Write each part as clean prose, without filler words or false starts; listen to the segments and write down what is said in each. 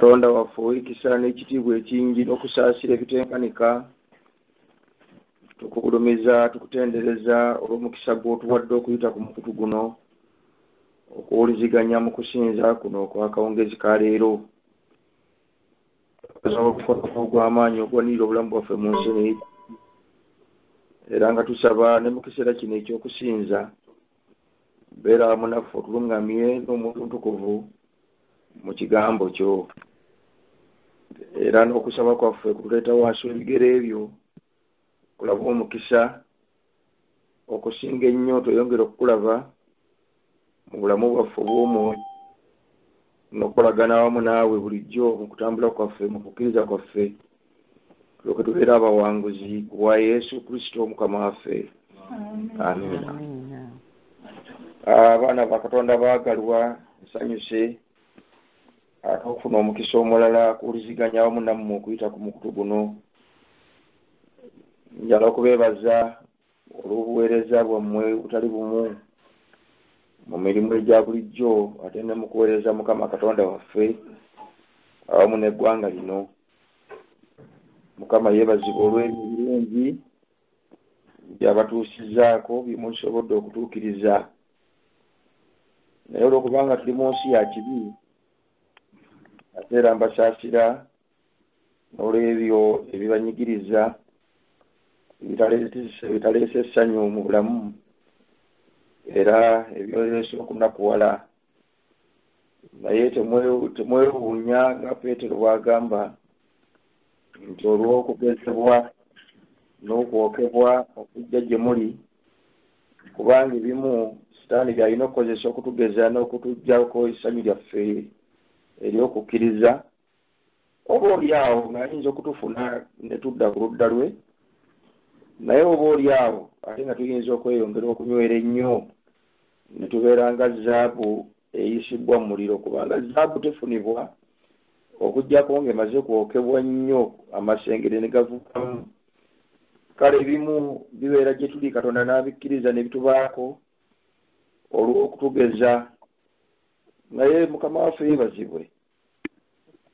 Katonda waffe ow'ekisa n'ekitiibwa ekingi n'okusaasira ebitenkanika, tukugulumiza tukutendereza olw'omukisa gw'otuwadde okuyita ku mukutu guno okuwuliziganya mu kusinza kuno okw'akawungezi ka leero. Ogw'amaanyi ogwanirira obulamu bwaffe mu nsi era nga tusaba ne mu kiseera kino eky'okusinza beera wamu naffe otulungamye n'omuntu ntukuvu mu kigambo kyo, era n'okusaba kwaffe kutuleeta wansi ebigere ebyo kulaba omukisa okusinga ennyo tweyongere okukulaba mu bulamu bwaffe obw'omwoyo n'okukolagana awamu naawe bulijjo mu kutambula kwaffe mu kukkiriza kwaffe tulyoke tubeere abawanguzi ku bwa Yesu Kristo Mukama waffe. Amiina. Abaana ba Katonda baagalwa nsanyuse ate okufuna omukisa omulala kuwuliziganya awamu nammwe okuyita ku mukutu guno. Njala okubeebaza olw'obuweereza bwammwe butali bumu mu mirimu egya bulijjo ate ne mu kuweereza Mukama Katonda waffe awamu n'eggwanga lino. Mukama yeebazibwa olw'ebirungi by'abatuusizzaako byemusobodde okutuukiriza. Naye olw'okubanga tuli mu nsi ya kibi ate era mbasaasira n'olw'ebyo ebibanyigiriza ebitaleese essanyu mu bulamu era ebyoleese okunakuwala. Naye temwewuunya nga Peetero bw'agamba nti olw'okugezebwa n'okwokebwa okujja gye muli, kubanga ebimu Sitaani by'alina okukozesa okutugeza n'okutuggyako essanyu lyaffe ery'okukkiriza, oba oliawo ng'ayinza okutufuna ne tudda ku ludda lwe, naye oba oliawo ate nga tuyinza okweyongera okunywera ennyo ne tubeera nga zaabu eyisibwa mu muliro, kubanga zaabu tefunibwa okuggyako ng'emaze kwokebwa nnyo amasengere ne gavugamu. Kale ebimu bibeera gye tuli Katonda n'abikkiriza ne bitubaako olw'okutugeza, naye Mukama waffe yeebazibwe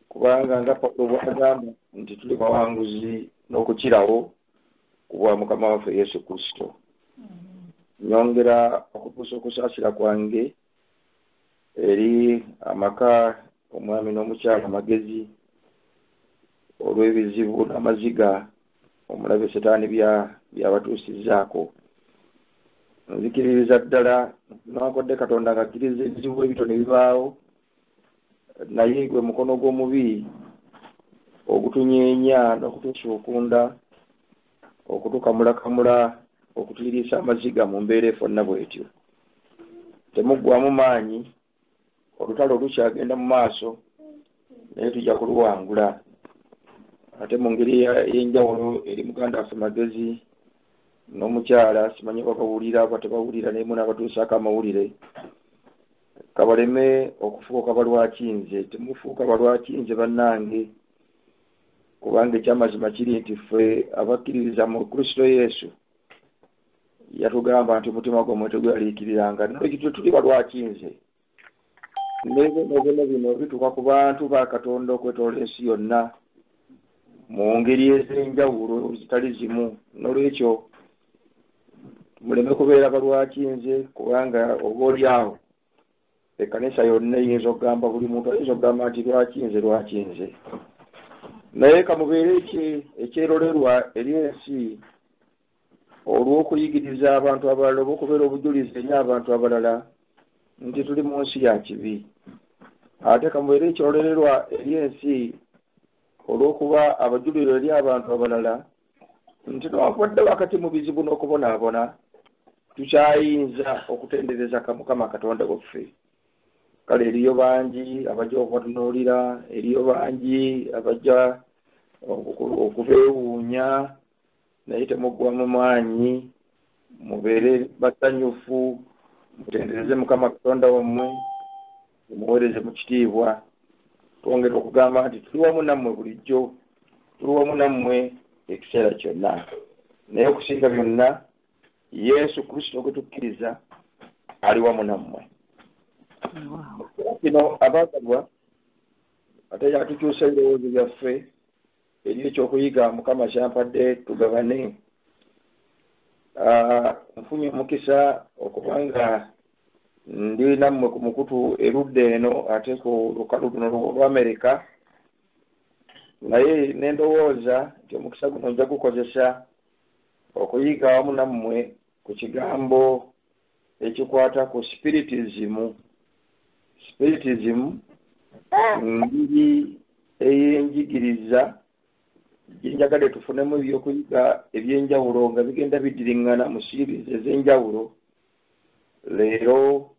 kubanga nga Pawulo bw'agamba nti tuli bawanguzi n'okukirawo ku bwa Mukama waffe Yesu Kristo. Nyongera okutuusa okusaasira kwange eri amaka omwami n'omukyala amagezi olw'ebizibu n'amaziga omulabe Setaani by'abatuusizzaako. Nzikiririza ddala n'akodde Katonda ng'akkiriza ebizibu ebito ne bibaawo, naye gwe mukono gw'omubi ogutunyeenya n'okutusuukunda, okutukamulakamula, okutuyiriisa amaziga mu mbeera efonna bw'etyo. Temuggwaamu maanyi, olutalo lukyagenda mu maaso naye tujja kuluwangula. Ate mu ngeri ey'enjawulo eri muganda waffe magezi n'omukyala simanyi babawulira oba tebawulira, naye muna abatuusaako amawulire, kabaleme okufuuka balwakinze. Temufuuka balwakinze bannange, kubanga ekyamazima kiri nti ffe abakkiririza mu Kristo Yesu yatugamba nti omutima gw'omwe tegwaliikiriranga. Nolwekityo tuli balwakinze. N'ebyo bino bituuka ku bantu ba Katonda okwetoola ensi yonna mu ngeri ez'enjawulo zitali zimu. N'olwekyo muleme kubeera balwakinze, kubanga oba oliawo ekkanisa yonna eyinza okugamba, buli muntu ayinza okugamba nti lwakinze. Naye kamubeere ekyerolerwa eri ensi olw'okuyigiriza abantu abalala oba okubeera obujulizi eri abantu abalala nti tuli mu nsi ya kibi. Ate kamubeere ekyerolerwa eri ensi olw'okuba abajuliro eri abantu abalala nti newankubadde wakati mu bizibu n'okubonaabona tukyayinza okutendereza Mukama Katonda waffe. Kale eriyo bangi abajja okubatunuulira, eriyo bangi abajja okubeewuunya, naye temuggwamu maanyi, mubeere basanyufu, mutendereze Mukama Katonda wammwe, mumuweereze mu kitiibwa. Twongera okugamba nti tuli wamu nammwe bulijjo, tuli wamu nammwe ekiseera kyonna, naye okusinga byonna Yesu Kristo gwe tukkiriza ali wamu nammwe. Kino abaagalwa ate yatukyusa ebirowoozo byaffe eri ekyokuyiga Mukama kyampadde tugabane. Nfunye omukisa okubanga ndi nammwe ku mukutu erudda eno ate ku lukalu luno lw'Amerika, naye nendowooza nti omukisa guno nja gukozesa okuyiga wamu nammwe ku kigambo ekikwata ku spiritism. Ngeri ey'enjigiriza gyenjagadde tufunemu ebyokuyiga ebyenjawulo nga bigenda biddiringana mu series ez'enjawulo. Leero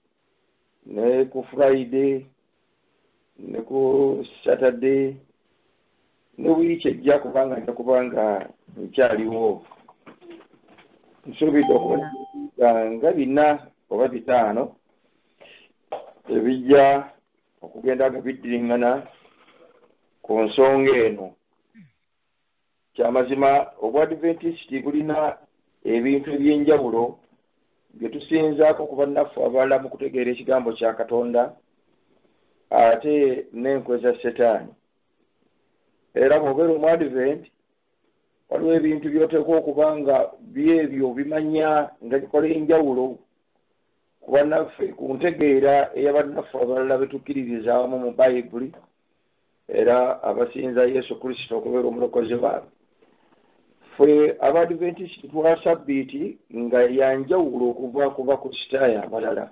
ne ku Friday ne ku Saturday ne wiiki ejja kubanga nkyaliwo. Nsuubidde okubona nga 4 oba 5 ebijja okugenda nga biddiringana ku nsonga eno. Kyamazima Obwadventist bulina ebintu ebyenjawulo bye tusinzaako ku bannaffe abalala mu kutegeera ekigambo kya Katonda ate n'enkwe za Setaani. Era bw'obeera Omwadvent waliwo ebintu by'oteekwa okuba nga byebyo bimanya nga bikola enjawulo ku bannaffe, ku ntegeera ey'abannaffe abalala betukkiririza awamu mu Bayibuli era abasinza Yesu Kristo okubeera omulokozi baabwe. Ffe Abadventist twa Sabbiiti nga yanjawulo okuva ku bakristaayo abalala,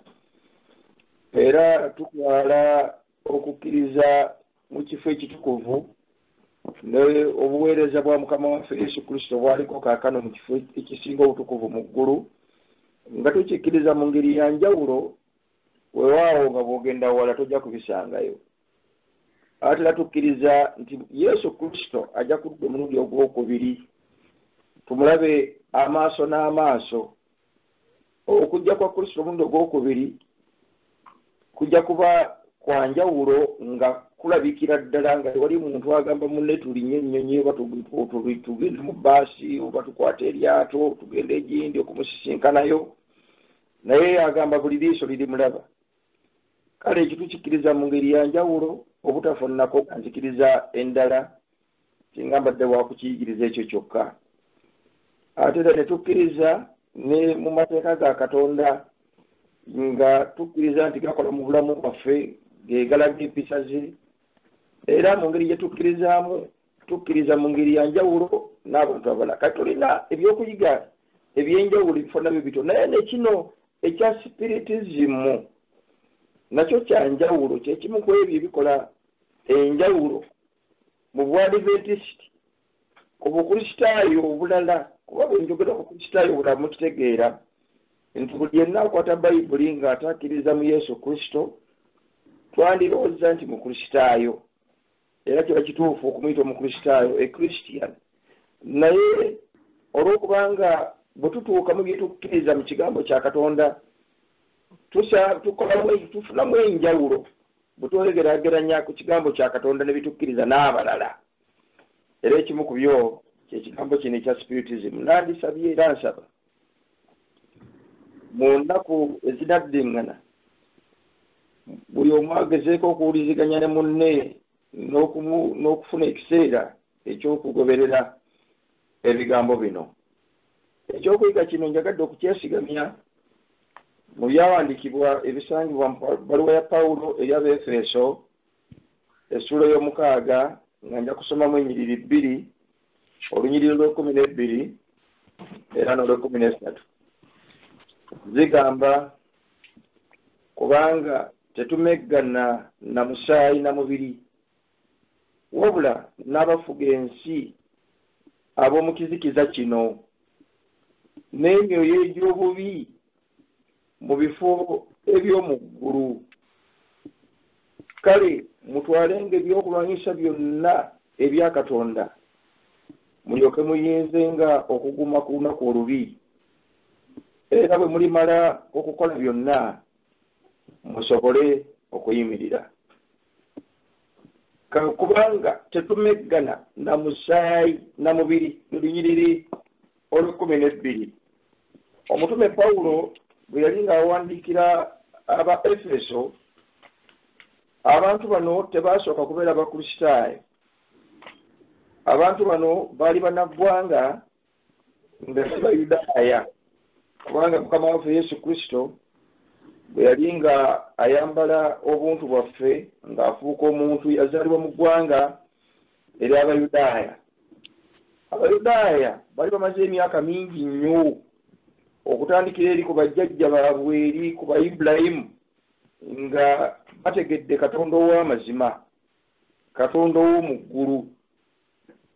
era tutwala okukkiriza mu kifo ekitukuvu obuweereza bwa Mukama waffe Yesu Kristo bwaliko kaakano mu kifo ekisinga obutukuvu mu ggulu, nga tukikkiriza mu ngeri ya njawulo. Weewaawo nga bw'ogenda wala tojja kubisangayo. Ate era tukkiriza nti Yesu Kristo ajja kudda omulundi ogwokubiri, tumulabe amaaso n'amaaso. Okujja kwa Kristo omulundi ogwokubiri kujja kuba kwa njawulo nga kulabikira ddala nga tewali muntu agamba munne tulinye ennyonyi oba tugende mu bbaasi oba tukwate eryato tugende egindi okumusisinkanayo, naye agamba buli liiso lirimulaba. Kale ekyo tukikkiriza mu ngeri ya njawulo obutafaananako nzikiriza endala singa mbadde wakukiyigiriza ekyo kyokka. Ate era ne tukkiriza ne mu mateeka ga Katonda nga tukkiriza nti gakola mu bulamu bwaffe gegalaga empisa ze, era mu ngeri gye tukkiriza mu ngeri ya njawulo n'abantu abalala. Kati tulina ebyokuyiga ebyenjawulo ebifo nabyo bito, naye nekino ekya spiritism nakyo kya njawulo, kyekimu ku ebyo ebikola enjawulo mu Bwadventist ku bukristaayo obulala. Kuba bwe njogera ku bukristaayo obulala mukitegeera nti buli yenna akwata Bayibuli ng'atakkiriza mu Yesu Kristo twandirowooza nti mukristaayo, era kiba kituufu okumuyita omukristaayo, a Christian. Naye olw'okubanga bwe tutuuka mu bye tukkiriza mu kigambo kya Katonda tufunamu enjawulo bwe twegeraageranya ku kigambo kya Katonda ne bitukkiriza n'abalala. Era ekimu ku byo kyekigambo kino ekya spiritism. Nandisabye era nsaba mu nnaku ezinaddiŋŋana buli omu agezeeko okuwuliziganya ne munne n'okufuna ekiseera ekyokugoberera ebigambo bino. Ekyokuyiga kino njagadde okukyesigamya mu byawandiikibwa ebisangibwa mu bbaluwa ya Pawulo eri Abaefeso essula y'omukaaga nga nja kusomamu ennyiriri 2, olunyiriri lw'12 era n'olw'13. Zigamba, kubanga tetumeggana na musaayi na mubiri, wabula n'abafuga ensi ab'omu kizikiza kino n'emyoyo egy'obubi mu bifo eby'omu ggulu. Kale mutwalenga ebyokulwanyisa byonna ebya Katonda, mulyoke muyinzenga okuguma ku lunaku olubi, era bwe mulimala okukola byonna musobole okuyimirira. Kubanga tetumeggana na musaayi na mubiri, mu lunyiriri olw'12. Omutume Pawulo bwe yali ng'awandiikira aba Efeso abantu bano tebasooka kubeera bakristaayo. Abantu bano baali bannaggwanga nga si Bayudaaya, kubanga Mukama waffe Yesu Kristo bwe yali nga ayambala obuntu bwaffe ng'afuuka omuntu yazaalibwa mu ggwanga ery'Abayudaaya. Abayudaaya bali bamaze emyaka mingi nnyo okutandikira eri ku bajjajja baabwe eri ku Baibulayimu nga bategedde Katonda ow'amazima, Katonda ow'omu ggulu,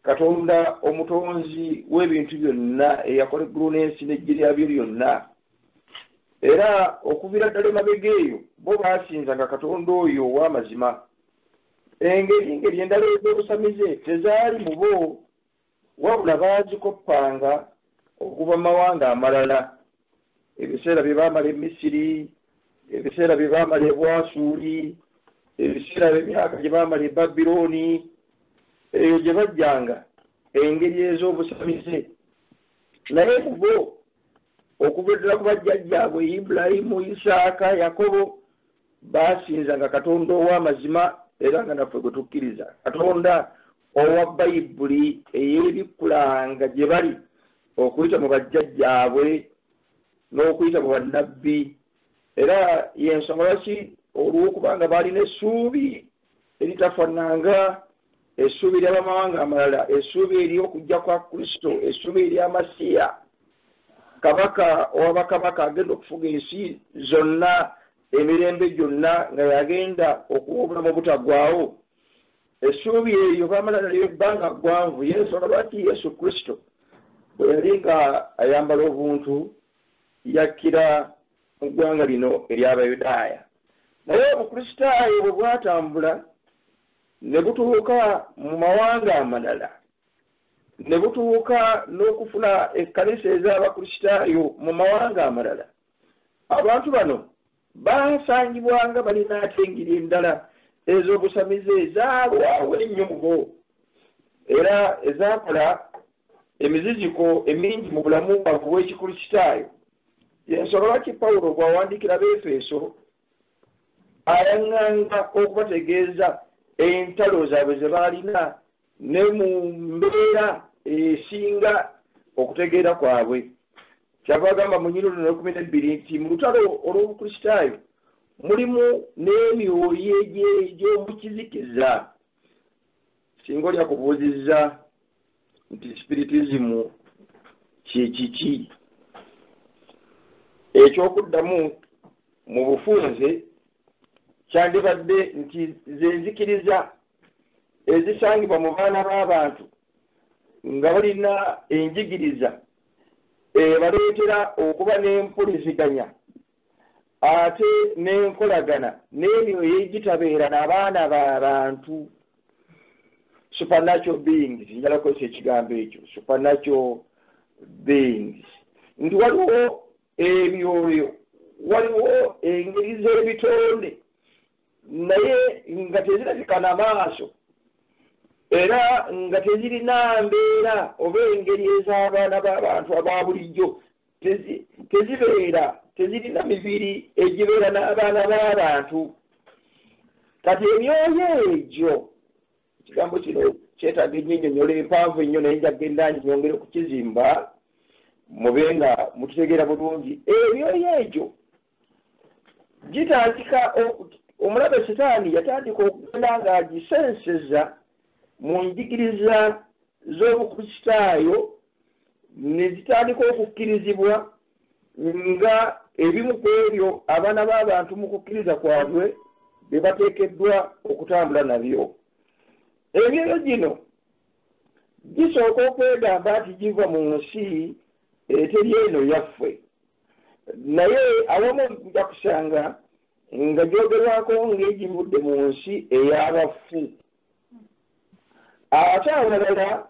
Katonda omutonzi w'ebintu byonna eyakola eggulu n'ensi n'eggye lyabyo lyonna. Era okuviira ddala emabega eyo bo baasinzanga Katonda oyo ow'amazima. Engeri endala ez'obusamize tezaali mu bo, wabula baazikoppanga okuva mu mawanga amalala. Ebiseera bye baamala e Misiri, ebiseera bye baamala e Bwasuli, ebiseera by'emyaka gye baamala e Babilooni, eyo gye bajjanga engeri ez'obusamize. Naye mu bo okuviira ku bajjajjaabwe Ibulayimu, Isaaka, Yakobo baasinzanga Katonda ow'amazima era nga naffe gwe tukkiriza, Katonda owa Bayibuli ey'ebikkulanga gye bali okuyita mu bajjajjaabwe n'okuyita mu bannabbi. Era y'ensonga lwaki olw'okubanga baalina essuubi eritafaananga essuubi ly'abamawanga amalala, essuubi ery'okujja kwa Kristo, essuubi ery'Amasiya, kabaka ow'abakabaka agenda okufuga ensi zonna emirembe gyonna nga yagenda okuwa obulamu obutaggwaawo. Essuubi eryo baamala nalyo ebbanga ggwanvu, y'ensonga lwaki Yesu Kristo bwe yali nga ayambala obuntu yakkira mu ggwanga lino ery'Abayudaaya. Naye obukristaayo bwe bwatambula ne butuuka mu mawanga amalala, ne butuuka n'okufuna ekkanisa ez'abakristaayo mu mawanga amalala, abantu bano baasangibwanga balina ate engeri endala ez'obusamize ezaalwawo ennyo mu bo era ezaakola emiziziko emingi mu bulamu bwabwe bw'ekikristaayo. Y'ensonga lwaki Pawulo bw'awandiikira Abeefeso ayaŋŋanga okubategeeza entalo zaabwe ze baalina ne mu mbeera esinga okutegeera kwabwe. Kyava agamba mu nnyiriri 12 nti mu lutalo olw'obukristaayo mulimu n'emyoyo egy'omukizikiza. Singa oli akubuuzizza nti spiritizimu kiki, ekyokuddamu mu bufunze kyandibadde nti zenzikiriza ezisangibwa mu baana b'abantu nga balina enjigiriza baleetera okuba n'empuliziganya ate n'enkolagana n'emyoyo egitabeera n'abaana b'abantu. Supernatural beings, njala kukozesa ekigambo ekyo, supernatural beings, nti waliwo emyoyo, waliwo engeri z'ebitonde naye nga tezirabika n'amaaso era nga tezirina mbeera oba engeri ez'abaana b'abantu aba bulijjo, tezirina mibiri egibeera n'abaana b'abantu. Kati emyoyo egyo, ekigambo kino kyetaaga ennyonnyola empanvu ennyo naye njagenda nyongere kukizimba mube nga mukitegeera bulungi. Emyoyo egyo gitandika, omulabe Setaani yatandika okugenda ng'agisenseza mu njigiriza z'obukristaayo ne zitandika okukkirizibwa nga ebimu ku ebyo abaana b'abantu mu kukkiriza kwabwe be bateekeddwa okutambula nabyo. Emyoyo gino gisooka okwegamba nti giva mu nsi eteri eno yaffe, naye awamu ojja kusanga nga gyogerwako ng'egivudde mu nsi ey'abafu. Ate awalala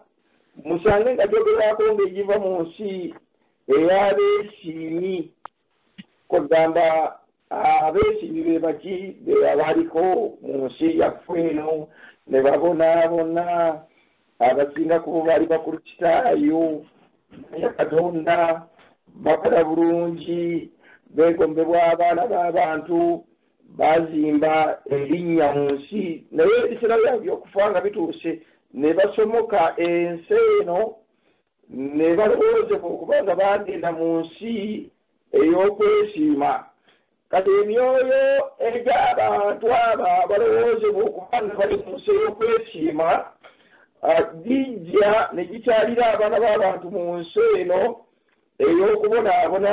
musange nga gyogerwako ng'egiva mu nsi ey'abeesiimi. Kugamba abeesiimi be baki be abaliko mu nsi yaffe eno ne babonaabona, abasinga ku bo baali bakristaayo naye Katonda bakola bulungi, beegombebwa abaana b'abantu, bazimba erinnya mu nsi naye ebiseera by'okufa nga bituuse ne basomoka ensi eno ne balowoozebwa okuba nga bagenda mu nsi ey'okwesiima. Kati emyoyo egy'abantu abo abalowoozebwa okuba nga bali mu nsi ey'okwesiima gijja ne gikyalira abaana b'abantu mu nsi eno ey'okubonaabona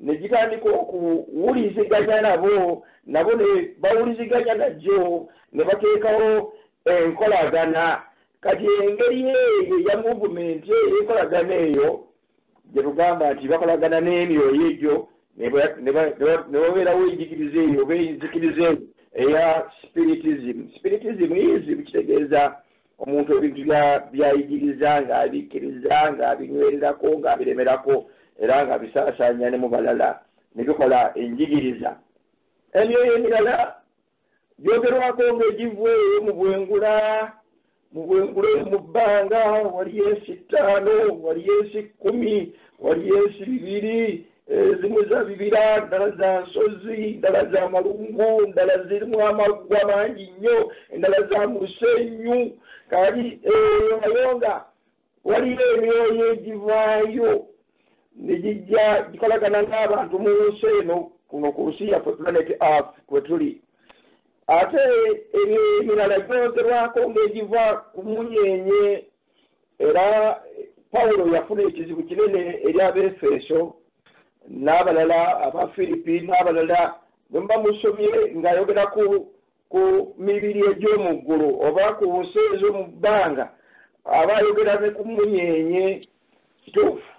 ne gitandika okuwuliziganya nabo ne bawuliziganya najjo ne bateekawo enkolagana. Kati engeri eyo ya muvumenti ey'enkolagana eyo gye tugamba nti bakolagana n'emyoyo egyo ne babeerawo enjigiriza eyo oba enzikiriza eyo eya spiritism. Spiritism izi kitegeeza omuntu ebintu byayigiriza ng'abikkiriza ng'abinywererako ng'abiremerako era ng'abisaasaanya ne mu balala ne bikola enjigiriza. Emyoyo emirala gyogerwako ng'egiva eyo mu bwengula mu bbanga wali ensi 5 wali ensi 10 wali ensi 2 ezimu za bibira endala za nsozi endala za malungu endala zirimu amaggwa mangi nnyo endala za musenyu kali nayo nga waliyo emyoyo egivaayo ne gijja gikolagana n'abantu mu nsi eno kuno ku nsi yaffe planet earth kwe tuli. Ate emirala gyogerwako ng'egiva ku munyenye era Pawulo yafuna ekizibu kinene eri Abefeso n'abalala Abafilipi n'abalala bwe muba musomye ng'ayogera ku mibiri egy'omu ggulu oba ku nsi ez'omu bbanga aba ayogera ne ku munyenye kituufu.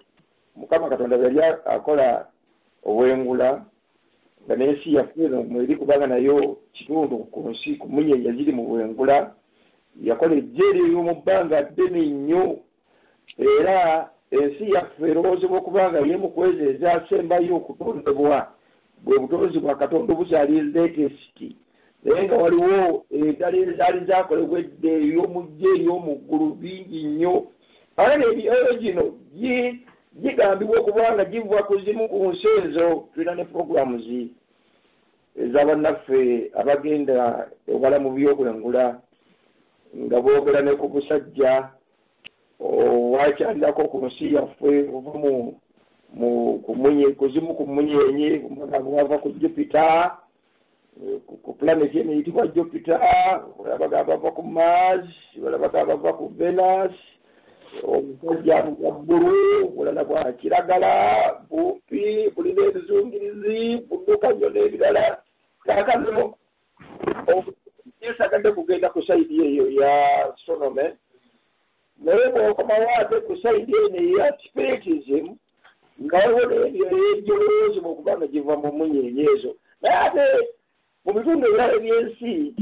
Mukama Katonda yali akola obwengula nga n'ensi yaffe eno mweri kubanga nayo kitundu ku nsi ku munyenye ziri mu bwengula. Yakola eggye ery'omu bbanga ddene nnyo era ensi yaffe erowoozebwa okuba nga yemu ku ezo ezasembayo okutondebwa bwe butonzi bwa Katonda obukyali latest naye nga waliwo endala ezaali zakolebwa edda ey'omujje ey'omu ggulu bingi nnyo. Ate n'ebyoyo gino gigambibwa okuba nga giva ku zimu ku nsi ezo. Tulina ne programs ez'abannaffe abagenda ewala mu by'obwengula nga boogera ne ku busajja wakyalirako ku nsi yaffe oba kuzimu ku munyenye wava ku Jupiter ku planet eno eyitibwa Jupiter, balabaga bava ku Mars, balabaga bava ku Venus, omusajja waggulu bulala bwa kiragala bumpi bulina ebizungirizi budduka nnyo n'ebirala. Kaakano yesagadde kugenda ku sayidi eyo ya astronomy naye bw'okomawo ate ku sayidi eno eya spiritism nga waliwo n'ebyo egyolowoozebwa okuba nga giva mu munyenye ezo. Naye ate mu bitundu ebirala by'ensi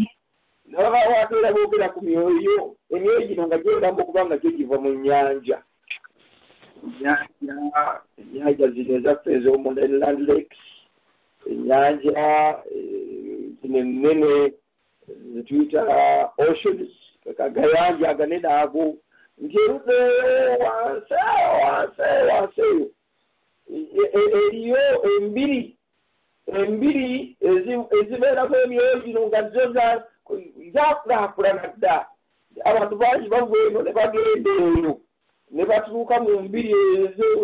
ne babaawo ate era boogera ku myoyo. Emyoyo gino nga gyegamba okuba nga gyo giva mu nnyanja. Ennyanja zino ezaffe ez'omu Land Lakes, ennyanja zino ennene zetuyita oceans, agayanja aganene ago nti eruddeyo wansi eyo eriyo embiri ezibeerako emyoyo gino nga zo zakulaakulana dda. Abantu bangi bava eno ne bagenda eyo ne batuuka mu mbiri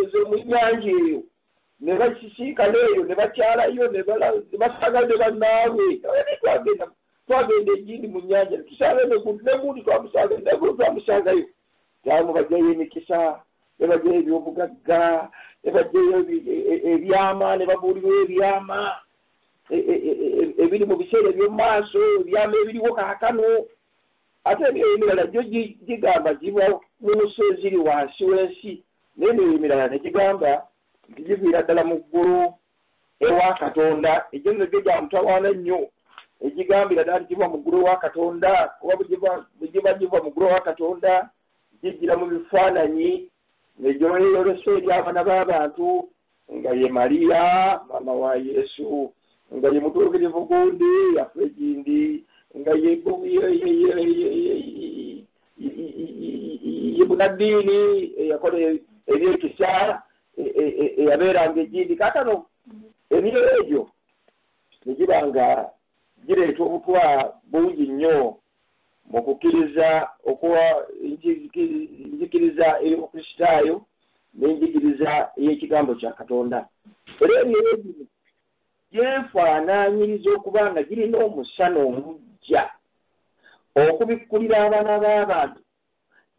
ez'omu nnyanja eyo ne bakisiikana eyo ne bakyalayo ne basanga ne bannaabwe. Twagenda egindi mu nnyanja netusanga negundi twamusanga negulu twamusangayo. Tyamu bajjayo emikisa ne bajjayo ebyobugagga ne bajjayo ebyama ne babuulirwa ebyama ebiri mu biseera eby'omu maaso ebyama ebiriwo kaakano. Ate emyoyo emirala gyo gigamba giva mu nsi eziri wansi w'ensi naye emyoyo emirala ne gigamba nti giviira ddala mu ggulu ewa Katonda. Egyo nno gyo gya mutawaana nnyo egigambira ddala giva mu ggulu ewa Katonda kuba bwe giva mu ggulu ewa Katonda gijjira mu bifaananyi negyo yeyolesa eri abaana b'abantu nga ye Mariya maama wa Yesu, nga ye mutuukirivu gundi yaffe gindi, nga ye Bunaddiini eyakola ebyekisa eyabeeranga egindi. Kaakano emyoyo egyo ne giba nga gireeta obutwa bungi nnyo mu kukkiriza okuwa njigiriza ey'obukristaayo n'enjigiriza ey'ekigambo kya Katonda. Era ebyo bino byefaanaanyiriza okuba nga girina omusana omujja okubikkulira abaana b'abantu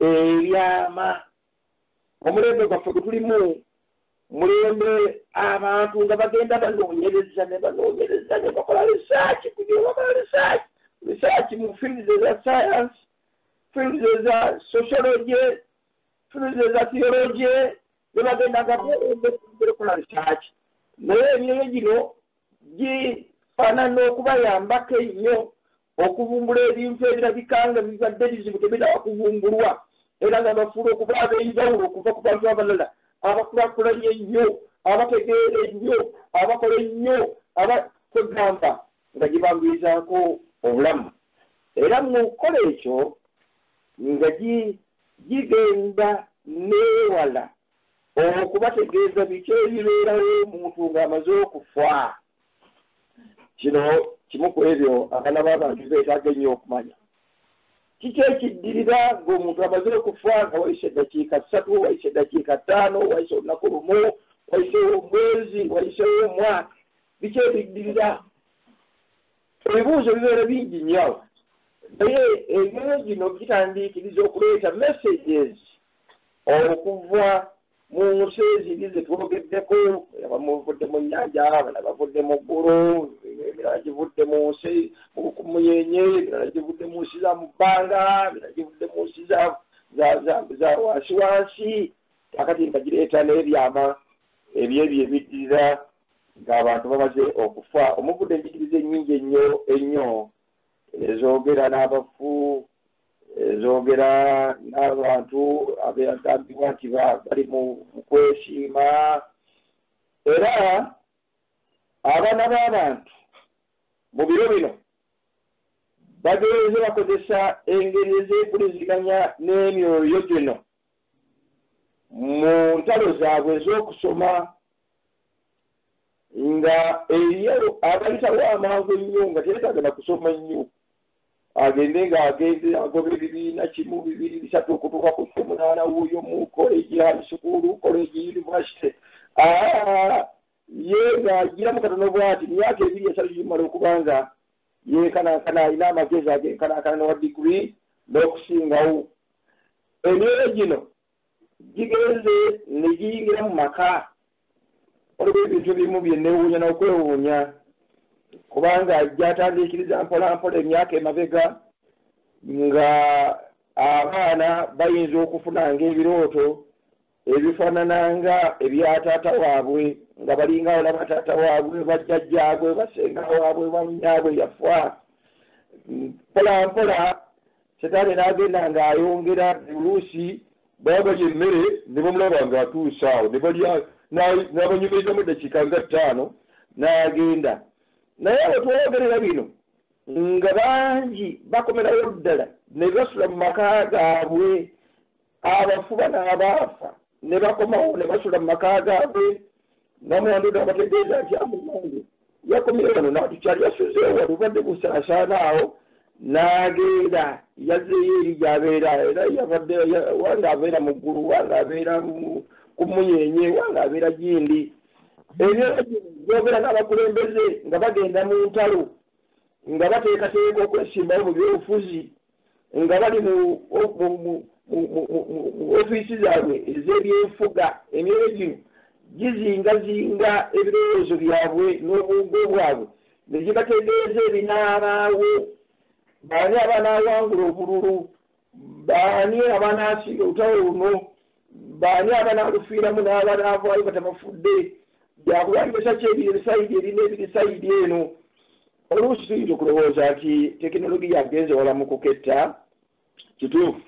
ebyama. Omulembe gwaffe gwe tulimu mulembe abantu nga bagenda banoonyereza ne bakola research mu fields eza science, fields eza sociology, fields eza theology, ne bagenda nga bakola research. Naye ebyo gino gifaanana okubayambako ennyo okuvumbula ebintu ebirabika nga bibadde bizibu tebiraba kuvumbulwa, era nga bafuula okuba ab'enjawulo okuva ku bantu abalala abakulaakulanye ennyo, abategeera ennyo, abakola ennyo, abakwegamba nga gibangwizaako obulamu. Era mu kukola ekyo nga gigenda neewala okubategeeza biki ebibeerawo omuntu ng'amaze okufa. Kino kimu ku ebyo abaana b'abantu beetaaga ennyo okumanya. Kiki ekiddirira ng'omuntu amaze okufa nga wayise eddakiika 3, wayise eddakiika 5, wayise olunaku lumu, wayise omwezi, wayisewo omwaka? Biki ebiddirira? Ebibuuzo bibeera bingi nnyo. Naye ebyo gino gitandiikiriza okuleeta messages okuva mu nsi eziri ze twogeddeko. Abamu bavudde mu nnyanja, abalala bavudde mu ggulu, ebirala givudde mu nsi mu muyenye, ebirala givudde mu nsi za mu bbanga, ebirala givudde mu nsi za wansi. Kakati nga gireeta n'ebyama ebyebyo ebiddirira ng'abantu bamaze okufa. Omuvudde enjigiriza ennyingi ennyo ezoogera n'abafu, ezoogera n'abantu abagambibwa nti bali mu kwesiima. Era abaana b'abantu mu biro bino bagenze bakozesa engeri ez'empuliziganya n'emyoyo gino mu ntalo zaabwe ez'okusoma, nga eriyo abayitawo amangu ennyo nga teetaaga na kusoma nnyo, agende agoba ebibiina 1, 2, 3 okutuuka ku 18 wuuyo mu college high school, college university. Ye ng'agiramu katono bw'ati myaka 2, 3 gimala okuba nga yenkanankana alina amagezi agenkanankana n'owa degree n'okusingawo. Emyoyo gino gigenze ne giyingira mu maka. Waliwo ebintu ebimu bye neewuunya n'okwewuunya, kubanga gyatandiikiriza mpolampola emyaka emabega nga abaana bayinza okufunanga ebirooto ebifaanananga ebya taata waabwe, nga balingawo na bataata waabwe, bajjajjaabwe, basenga waabwe, bannyaabwe yafa. Mpolampola setaani n'agenda ng'ayongera oluusi baba balya emmere ne bamulaba ng'atuuse awo ne balya n'abanyumirizamu eddakiika nga 5 n'agenda. Naye abo twogerera bino nga bangi bakomerayo ddala ne basula mu maka gaabwe, abafuba n'abaafa ne bakomawo ne basula mu maka gaabwe. Namwandu n'abategeeza nti amunange yakomye wano n'atukyali yasuzeewo walubadde busaasaana awo, n'agenda yazzeeyo eri gy'abeera. Era yavadde wanga abeera mu ggulu, wanga abeera ku munyenye, wanga abeera gindi. Ebyo byogera n'abakulembeze nga bagenda mu ntalo, nga bateekateeka okwesimbawo mu byobufuzi, nga bali mu ofiisi zaabwe ez'ebyenfuga. Emyoyo gino gizingazinga ebirowoozo byabwe n'obwongo bwabwe ne gibategeeza ebinaabaawo. Baani abanaawangula obululu, baani abanaasinga olutalo luno, baani abanaalufiiramu n'abanaavaayo batabafudde, byakulwanyisa ki ebiri sayidi eri n'ebiri sayidi eno. Oluusi tuyinza okulowooza nti tekinologiya agenze wala mu kuketta. Kituufu,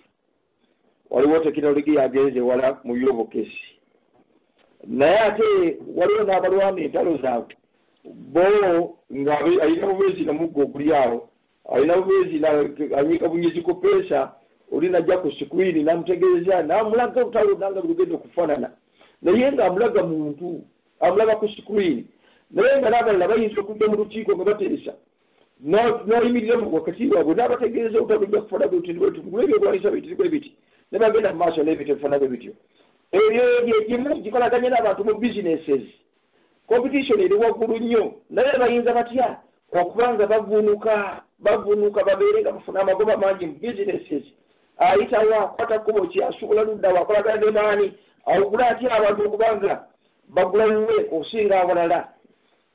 waliwo tekinologiya agenze wala mu byobukesi, naye ate waliwo n'abalwana entalo zaabwe bo nga alina bubeezi namugga oguli awo, alina bubeezi anyiika bunyezi ku peesa, oli najja ku screen n'amutegeeza n'amulaga olutalo nanga lugenda okufaanana, naye ng'amulaga muntu, amulaga ku screen. Naye nga n'abalala bayinza okudda mu lukiiko nga bateesa n'oyimirira wakati waabwe n'abategeeza obutabujja kufuna ebyokulwanyisa bitiribwe biti ne bagenda mu maaso n'ebyo tebifuna bwe bityo. Ebyo byegimu gikolaganye n'abantu mu businesses. Competition eri waggulu nnyo naye bayinza batya okuba nga bavunuka babeere nga bafuna amagoba mangi mu businesses. Ayitawo akwata kkubo ki asuubula luddawo akolagana ne maani awugula atya abantu okuba nga bagulawe okusinga abalala.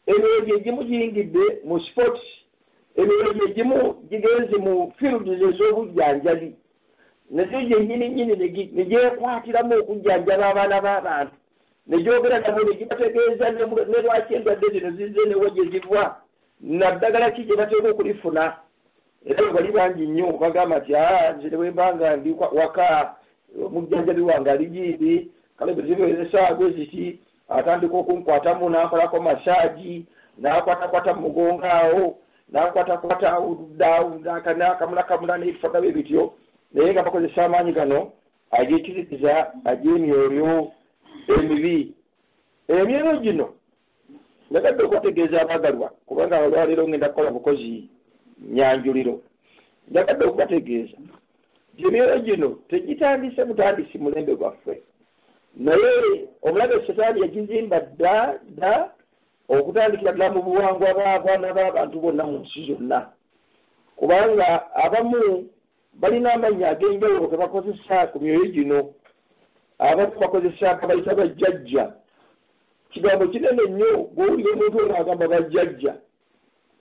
Emyoyo egimu giyingidde mu sports, emyoyo egimu gigenze mu fields ez'obujjanjabi nazo gyennyini ne gyekwatiramu okujjanjaba abaana b'abantu ne gyogera nabo ne gibategeeza ne lwaki endwadde zino zizze ne wagye ziva naddagala ki gye bateeka okulifuna. Era bali bangi nnyo bagamba nti nze ne wembanga ndi waka omujjanjabi wange ali jiibi kale bwe zibeeresaago ziti atandika okunkwatamu n'akolako masaagi n'akwatakwata mu mugongo awo n'akwatakwata n'akamulakamula n'ebifata bye bityo naye nga bakozesa amaanyi gano ageekiririza ag'emyoyo emibi. Emyoyo gino nagadde okubategeeza abagalwa kubanga olwaleero ngenda kukola bukozi nyanjuliro. Nagadde okubategeeza emyoyo gino tegitandise butandisi mulembe gwaffe naye omulabe Setaani yagizimba dda okutandikira ddala mu buwangwa bw'abaana b'abantu bonna mu nsi zonna kubanga abamu balina amannya ag'enjawulo ge bakozesa ku myoyo gino. Abamu bakozesa bayita bajjajja. Kigambo kinene nnyo bw'owulira omuntu ono agamba bajjajja.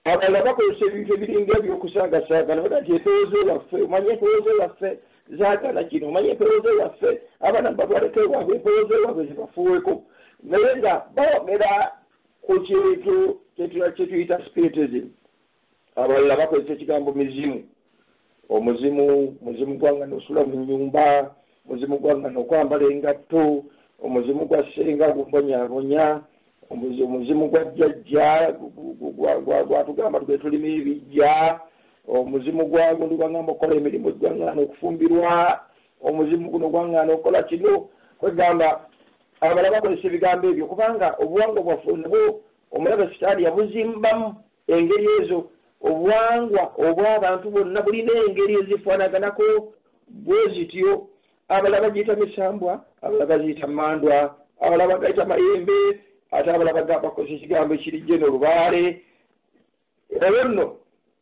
Abalala bakozesa ebintu ebiringa ebyokusaagasaaga nabaga nti empewooze waffe omanye empewooze waffe zaagala kino omanye empewooze waffe abaana batwaleko ewaabwe empewooze wabwe zibafuweko naye nga bawogera ku kintu kyetuyita spiritism. Abalala bakozesa ekigambo mizimu. Omuzimu gwanga n'osula mu nnyumba, omuzimu gwanga n'okwambala engatto, omuzimu gwa ssenga gumbonyaabonya, omuzimu gwa jjajja gwatugamba tugende tulima ebijja, omuzimu gwagundi gwangamba okukola emirimu gwangana okufumbirwa, omuzimu guno gwangana okukola kino. Kwegamba abalala bakozesa ebigambo ebyo kubanga obuwangwa bwaffe nabwo omulabe Setaani yabuzimbamu engeri ezo. Obuwangwa obw'abantu bonna bulina engeri ezifaanaganako bwe zityo. Abalala bagiyita misambwa, abalala bagiyita mandwa, abalala bagayita mayembe, ate abalala bakozesa ekigambo ekirijje n'olubaale. Era nno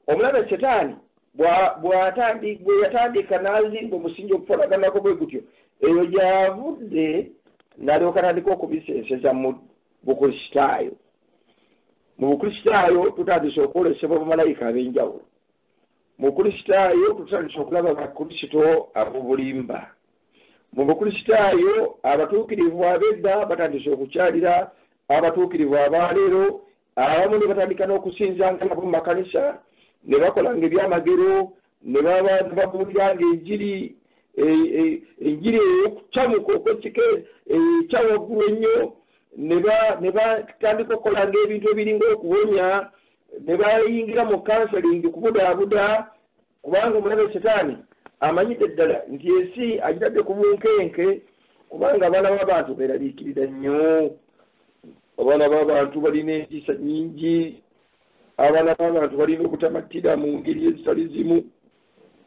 omulabe Setaani bwe yatandika n'azimba omusingi okufaanaganako bwe gutyo, eyo gy'avudde n'alyoka atandika okubiseeseza mu bukristaayo. Mu bukristaayo tutandise okwolesebwa bamalayika ab'enjawulo. Mu bukristaayo tutandise okulaba bakristo ab'obulimba. Mu bukristaayo abatuukirivu ab'edda batandise okukyalira abatuukirivu abaleero. Abamu ne batandika n'okusinzanga nabo mu makanisa ne bakolanga ebyamagero ne babuuliranga enjiri ey'okucamuka okwekika ekyawaggulu ennyo ne batandika okukolanga ebintu ebiringa okuwonya ne bayingira mu counseling kubudaabuda kubanga omulabe Setaani amanyidde ddala nti ensi agiradde ku bunkenke kubanga abaana b'abantu beeraliikirira nnyo. Abaana b'abantu balina empisa nnyingi. Abaana b'abantu balina okutamattira mu ngeri ezitali zimu.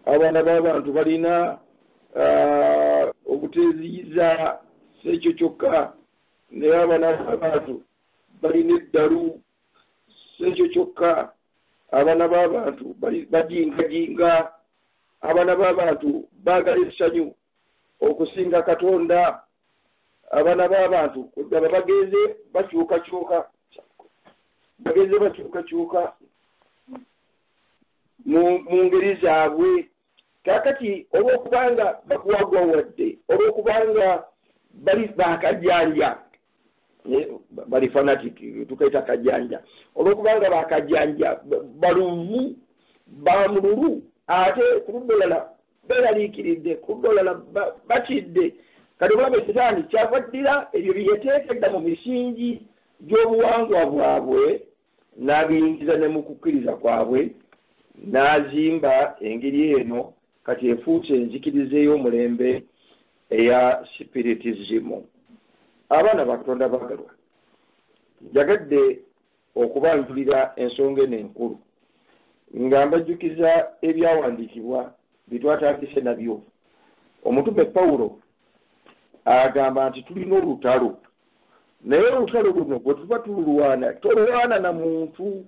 Abaana b'abantu balina obuteeziyiza si ekyo kyokka naye abaana b'abantu balina eddalu si ekyo kyokka. Abaana b'abantu bajingajinga. Abaana b'abantu baagala essanyu okusinga Katonda. Abaana b'abantu kugamba bagenze bakyukakyuka mu ngeri zaabwe. Kaakati olw'okubanga bakuwagwa wadde olw'okubanga bali bakajjanja bali fanatic tukaita kajjanja olw'okubanga bakajjanja baluvu bamululu ate ku ludda olulala beeraliikiridde ku ludda olulala batidde. Kati omulabe Setaani kyavaddira ebyo bye yateekedda mu misingi gy'obuwangwa bwabwe n'abiyingiza ne mu kukkiriza kwabwe n'azimba engeri eno kati efuuse enzikiriza ey'omulembe eya spiritism. Abaana ba Katonda bagalwa, njagadde okubanjulira ensonga eno enkulu. nga mbajjukiza ebyawandiikibwa bitwatandise nabyo. Omutume Pawulo agamba nti tulina olutalo, naye olutalo luno bwe tuba tululwana tolwana na muntu.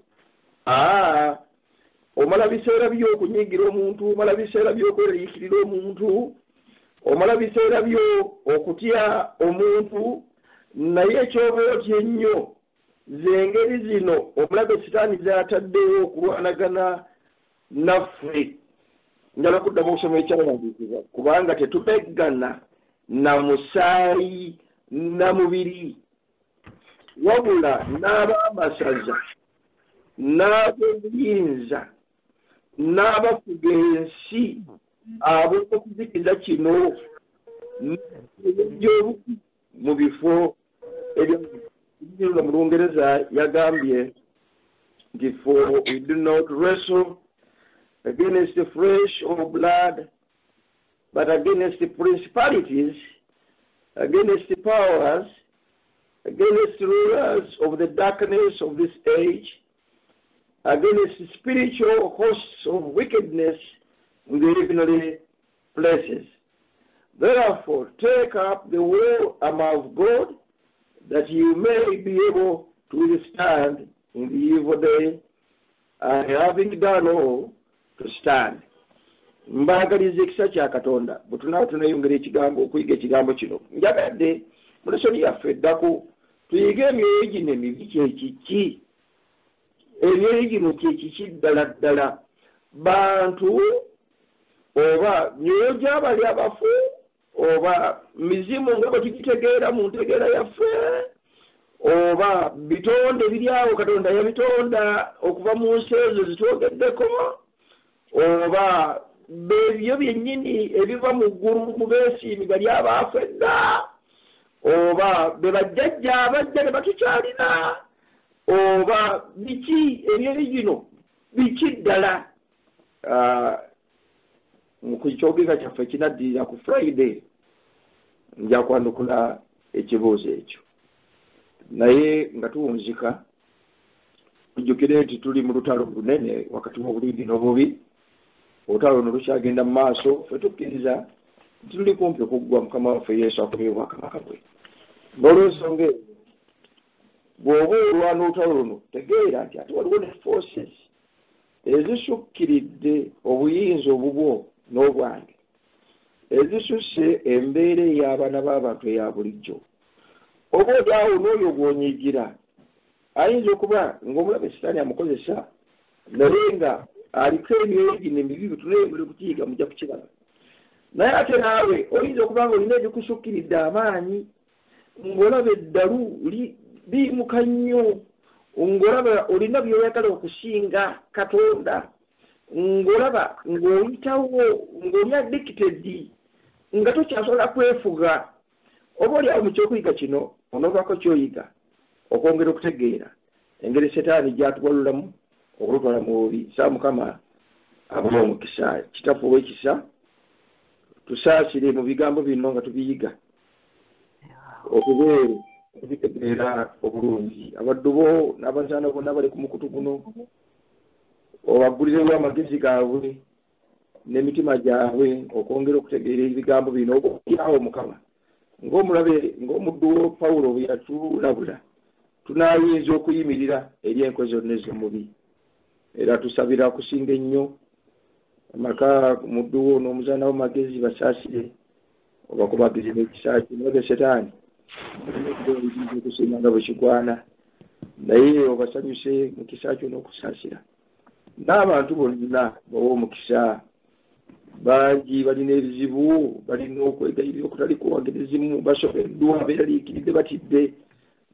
Omala biseera by'okunyigira omuntu, omala biseera by'okweraliikirira omuntu, omala biseera byo okutya omuntu, naye ekyoba otya ennyo z'engeri zino omulabe sitaani z'ataddewo okulwanagana naffe. Njala kuddamu okusoma ekyawandiikibwa, kubanga tetumeggana na musaayi na mubiri, wabula n'ab'amasaza n'ab'obuyinza n'abafuga ensi ab'okuzikiza kino mu bifo ebyo mu Lungereza yagambye nti for we do not wrestle against the flesh or blood, but against the principalities, against the powers, against the rulers of the darkness of this age, against the spiritual hosts of wickedness in the heavenly places. Therefore, take up the whole armor of God, that you may be able to withstand in the evil day, and having done all, to stand. Mbagaliza ekisa kya Katonda bwe tunaawo tunayongera ekigambo okuyiga ekigambo kino. Njagadde mu lesoni yaffe eddako tuyige emyoyo gino emibi kyekiki. Emyoyo gino kyekiki ddala ddala? Bantu oba myoyo gy'abali abafu oba mizimu nga bwe tugitegeera mu ntegeera yaffe, oba bitonde biri awo Katonda yabitonda okuva mu nsi ezo zitwogeddeko, oba bebyo byennyini ebiva mu ggulu mu beesiimi bali abaafu edda, oba be bajjajja abajja ne batukyalina, oba biki ebyebi gino biki ddala? Mu kyogera kyaffe kinaddirira ku Friday nja kwandukula ekibuuzo ekyo, naye nga tuwunzika tujjukire nti tuli mu lutalo lunene wakati w'obulimi n'obubi. Olutalo luno lukyagenda mu maaso, ffe tukkiriza nti tuli kumpi okuggwa Mukama waffe Yesu akubye obwakabaka bwe. N'olw'ensonga eyo bw'oba olwana olutalo luno tegeera nti ate waliwo ne forces ezisukkiridde obuyinza obubwo n'obwange, ezisusse embeera ey'abaana b'abantu eya bulijjo. Oba olyawo n'oyo gw'onyiigira ayinza okuba ng'omulabe sitaani amukozesa, naye nga aliko emyoyo gino emibi tunayembule kukiyiga mujja kukiraba. Naye ate naawe oyinza okuba nga olina ebikusukkiridde amaanyi, ng'olaba eddalu liyimuka nnyo, ng'olaba olina by'oyagala okusinga Katonda, ng'olaba ng'oyitawo ng'oli addicted, nga tokyasobola kwefuga. Oba oliawo mu kyokuyiga kino onoovako kyoyiga okwongera okutegeera engeri setaani gy'atuwalulamu okulutwala mu bubi. Saa Mukama abawa omukisa. Kitaffe ow'ekisa tusaasire mu bigambo bino nga tubiyiga okubeere okubitegeera obulungi. Abaddu bo n'abazaana bonna bali ku mukutu guno obaggulirewo amagezi gaabwe n'emitima gyabwe okwongera okutegeera ebigambo bino obaokyawo Mukama. Ng'omulabe ng'omuddu wo Pawulo bwe yatulabula tunaayinza okuyimirira eri enkozi zonna ez'omubi. Era tusabira kusinga ennyo amaka muddu wo n'omuzaana w'amagezi basaasire obakubagize n'ekisa kino setaani okusinga nga bwe kigwana, naye obasanyuse mu kisa kyo n'okusaasira. N'abantu bonna bawa omukisa. Bangi balina ebizibu, balina okwegayirira okutali kuwagirizimu, basobeddwa beeraliikiridde batidde,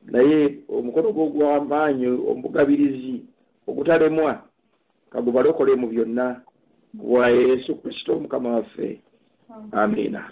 naye omukono gwo ogw'amaanyi omugabirizi ogutalemwa kagubalokole mu byonna wa Yesu Kristo Mukama waffe. Amiina.